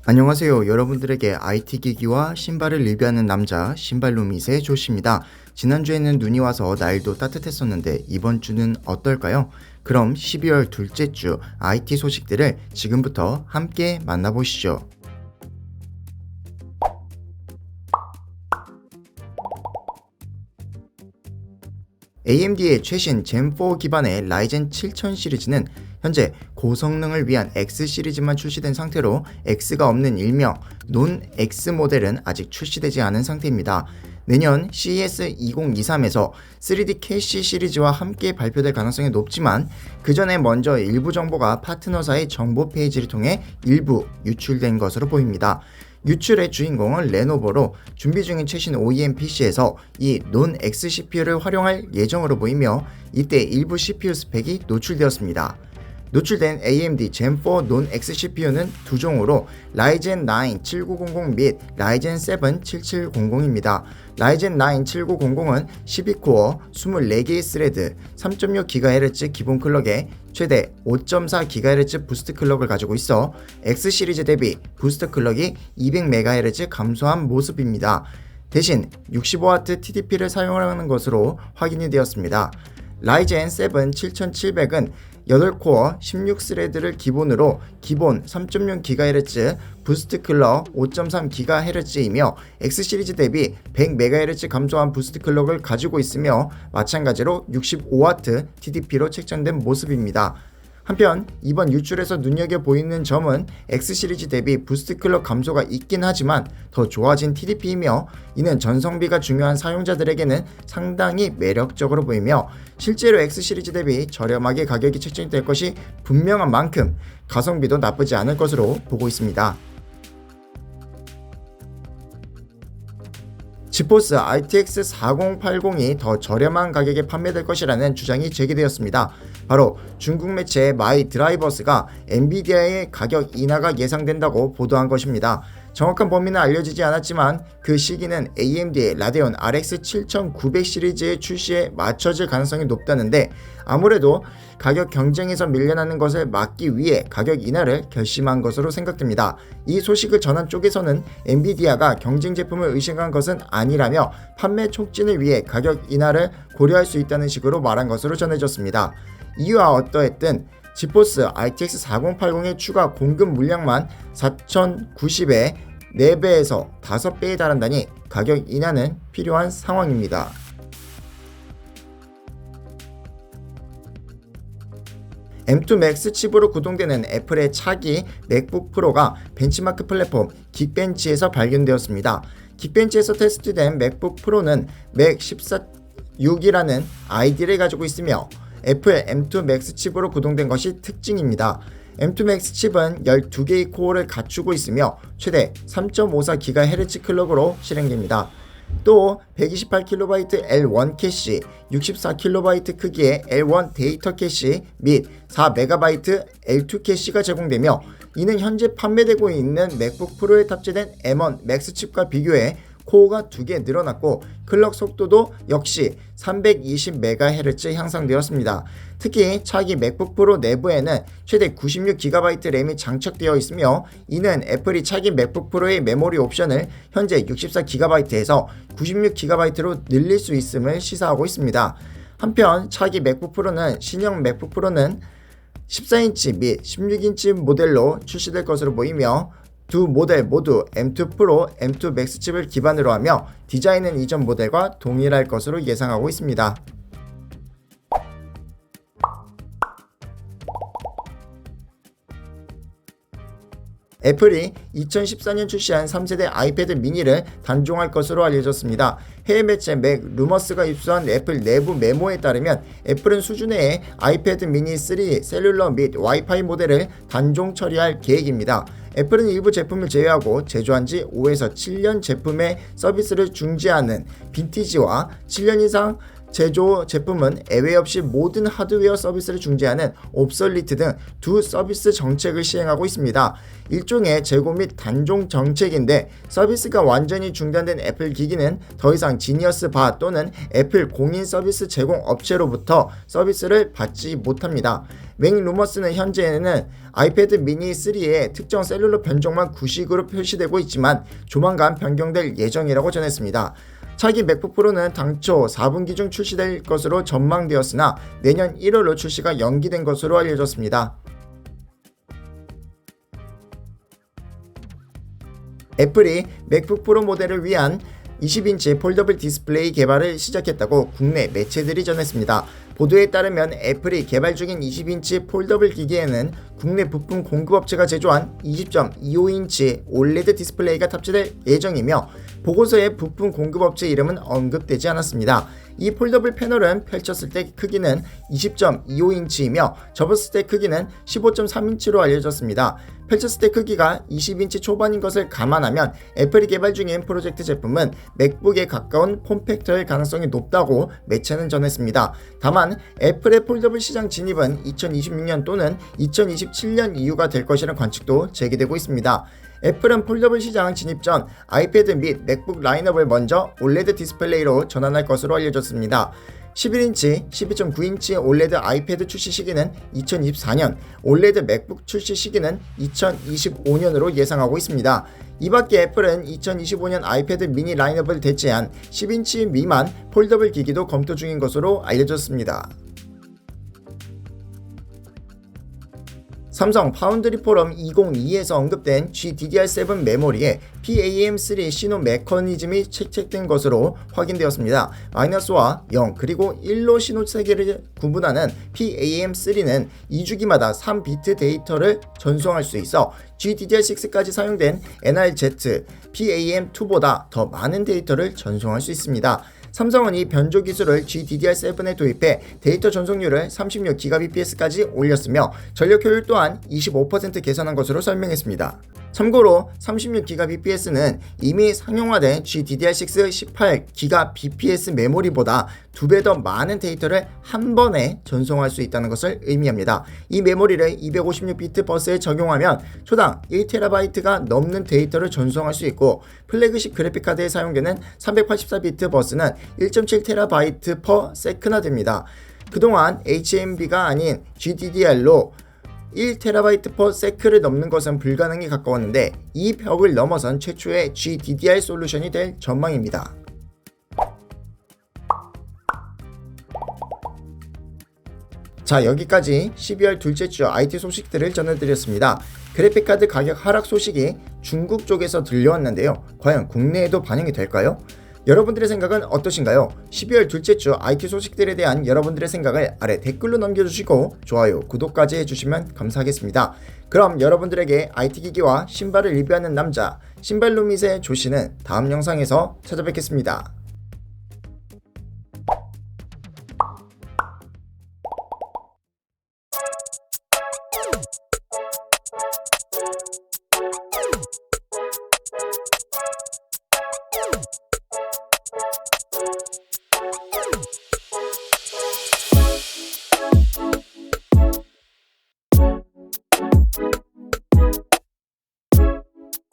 안녕하세요. 여러분들에게 IT 기기와 신발을 리뷰하는 남자 신발루밋의 조씨입니다. 지난주에는 눈이 와서 날도 따뜻했었는데 이번 주는 어떨까요? 그럼 12월 둘째 주 IT 소식들을 지금부터 함께 만나보시죠. AMD의 최신 젠4 기반의 라이젠 7000 시리즈는 현재 고성능을 위한 X 시리즈만 출시된 상태로 X가 없는 일명 논 X 모델은 아직 출시되지 않은 상태입니다. 내년 CES 2023에서 3D 캐시 시리즈와 함께 발표될 가능성이 높지만 그 전에 먼저 일부 정보가 파트너사의 정보 페이지를 통해 일부 유출된 것으로 보입니다. 유출의 주인공은 레노버로 준비 중인 최신 OEM PC에서 이 논 X CPU를 활용할 예정으로 보이며 이때 일부 CPU 스펙이 노출되었습니다. 노출된 AMD 젠4 논 X CPU는 두 종으로 라이젠 9 7900 및 라이젠 7 7700입니다. 라이젠 9 7900은 12코어 24개의 스레드 3.6GHz 기본 클럭에 최대 5.4GHz 부스트 클럭을 가지고 있어 X 시리즈 대비 부스트 클럭이 200MHz 감소한 모습입니다. 대신 65W TDP를 사용하는 것으로 확인이 되었습니다. 라이젠 7 7700은 8코어 16스레드를 기본으로 기본 3.6GHz 부스트 클럭 5.3GHz이며 X시리즈 대비 100MHz 감소한 부스트 클럭을 가지고 있으며 마찬가지로 65W TDP로 책정된 모습입니다. 한편 이번 유출에서 눈여겨보이는 점은 X시리즈 대비 부스트 클럭 감소가 있긴 하지만 더 좋아진 TDP이며 이는 전성비가 중요한 사용자들에게는 상당히 매력적으로 보이며 실제로 X시리즈 대비 저렴하게 가격이 책정될 것이 분명한 만큼 가성비도 나쁘지 않을 것으로 보고 있습니다. 지포스 RTX 4080이 더 저렴한 가격에 판매될 것이라는 주장이 제기되었습니다. 바로 중국 매체 마이드라이버스가 엔비디아의 가격 인하가 예상된다고 보도한 것입니다. 정확한 범위는 알려지지 않았지만 그 시기는 AMD의 라데온 RX 7900 시리즈의 출시에 맞춰질 가능성이 높다는데 아무래도 가격 경쟁에서 밀려나는 것을 막기 위해 가격 인하를 결심한 것으로 생각됩니다. 이 소식을 전한 쪽에서는 엔비디아가 경쟁 제품을 의식한 것은 아니라며 판매 촉진을 위해 가격 인하를 고려할 수 있다는 식으로 말한 것으로 전해졌습니다. 이유와 어떠했든 지포스 RTX 4080의 추가 공급 물량만 4090에 4배에서 5배에 달한다니 가격 인하는 필요한 상황입니다. M2 맥스 칩으로 구동되는 애플의 차기 맥북 프로가 벤치마크 플랫폼 긱벤치에서 발견되었습니다. 긱벤치에서 테스트된 맥북 프로는 맥 14.6이라는 아이디를 가지고 있으며 애플 M2 맥스 칩으로 구동된 것이 특징입니다. M2 맥스 칩은 12개의 코어를 갖추고 있으며 최대 3.54GHz 클럭으로 실행됩니다. 또 128KB L1 캐시, 64KB 크기의 L1 데이터 캐시 및 4MB L2 캐시가 제공되며 이는 현재 판매되고 있는 맥북 프로에 탑재된 M1 맥스 칩과 비교해 코어가 2개 늘어났고 클럭 속도도 역시 320MHz 향상되었습니다. 특히 차기 맥북 프로 내부에는 최대 96GB 램이 장착되어 있으며 이는 애플이 차기 맥북 프로의 메모리 옵션을 현재 64GB에서 96GB로 늘릴 수 있음을 시사하고 있습니다. 한편 차기 맥북 프로는 신형 맥북 프로는 14인치 및 16인치 모델로 출시될 것으로 보이며 두 모델 모두 M2 프로, M2 맥스 칩을 기반으로 하며 디자인은 이전 모델과 동일할 것으로 예상하고 있습니다. 애플이 2014년 출시한 3세대 아이패드 미니를 단종할 것으로 알려졌습니다. 해외 매체 맥 루머스가 입수한 애플 내부 메모에 따르면 애플은 수준의 아이패드 미니 3 셀룰러 및 와이파이 모델을 단종 처리할 계획입니다. 애플은 일부 제품을 제외하고 제조한 지 5에서 7년 제품의 서비스를 중지하는 빈티지와 7년 이상 제조 제품은 예외 없이 모든 하드웨어 서비스를 중지하는 옵솔리트 등 두 서비스 정책을 시행하고 있습니다. 일종의 재고 및 단종 정책인데 서비스가 완전히 중단된 애플 기기는 더 이상 지니어스 바 또는 애플 공인 서비스 제공 업체로부터 서비스를 받지 못합니다. 맥 루머스는 현재는 아이패드 미니 3의 특정 셀룰러 변종만 구식으로 표시되고 있지만 조만간 변경될 예정이라고 전했습니다. 차기 맥북 프로는 당초 4분기 중 출시될 것으로 전망되었으나 내년 1월로 출시가 연기된 것으로 알려졌습니다. 애플이 맥북 프로 모델을 위한 20인치 폴더블 디스플레이 개발을 시작했다고 국내 매체들이 전했습니다. 보도에 따르면 애플이 개발 중인 20인치 폴더블 기기에는 국내 부품 공급업체가 제조한 20.25인치 올레드 디스플레이가 탑재될 예정이며 보고서에 부품 공급업체 이름은 언급되지 않았습니다. 이 폴더블 패널은 펼쳤을 때 크기는 20.25인치이며 접었을 때 크기는 15.3인치로 알려졌습니다. 펼쳤을 때 크기가 20인치 초반인 것을 감안하면 애플이 개발 중인 프로젝트 제품은 맥북에 가까운 폼팩터일 가능성이 높다고 매체는 전했습니다. 다만 애플의 폴더블 시장 진입은 2026년 또는 2027년 이후가 될 것이라는 관측도 제기되고 있습니다. 애플은 폴더블 시장 진입 전 아이패드 및 맥북 라인업을 먼저 올레드 디스플레이로 전환할 것으로 알려졌습니다. 11인치, 12.9인치 올레드 아이패드 출시 시기는 2024년, 올레드 맥북 출시 시기는 2025년으로 예상하고 있습니다. 이 밖에 애플은 2025년 아이패드 미니 라인업을 대체한 10인치 미만 폴더블 기기도 검토 중인 것으로 알려졌습니다. 삼성 파운드리 포럼 2022에서 언급된 GDDR7 메모리에 PAM3 신호 메커니즘이 채택된 것으로 확인되었습니다. 마이너스와 0 그리고 1로 신호 세계를 구분하는 PAM3는 2주기마다 3비트 데이터를 전송할 수 있어 GDDR6까지 사용된 NRZ PAM2보다 더 많은 데이터를 전송할 수 있습니다. 삼성은 이 변조 기술을 GDDR7에 도입해 데이터 전송률을 36GBps까지 올렸으며 전력 효율 또한 25% 개선한 것으로 설명했습니다. 참고로 36GBps는 이미 상용화된 GDDR6 18GBps 메모리보다 2배 더 많은 데이터를 한 번에 전송할 수 있다는 것을 의미합니다. 이 메모리를 256비트 버스에 적용하면 초당 1TB가 넘는 데이터를 전송할 수 있고 플래그십 그래픽카드에 사용되는 384비트 버스는 1.7TB/s나 됩니다. 그동안 HMB가 아닌 GDDR로 1TB/s를 넘는 것은 불가능에 가까웠는데 이 벽을 넘어선 최초의 GDDR 솔루션이 될 전망입니다. 자, 여기까지 12월 둘째 주 IT 소식들을 전해드렸습니다. 그래픽카드 가격 하락 소식이 중국 쪽에서 들려왔는데요. 과연 국내에도 반영이 될까요? 여러분들의 생각은 어떠신가요? 12월 둘째 주 IT 소식들에 대한 여러분들의 생각을 아래 댓글로 남겨주시고 좋아요, 구독까지 해주시면 감사하겠습니다. 그럼 여러분들에게 IT 기기와 신발을 리뷰하는 남자 신발루밋의 조씨는 다음 영상에서 찾아뵙겠습니다.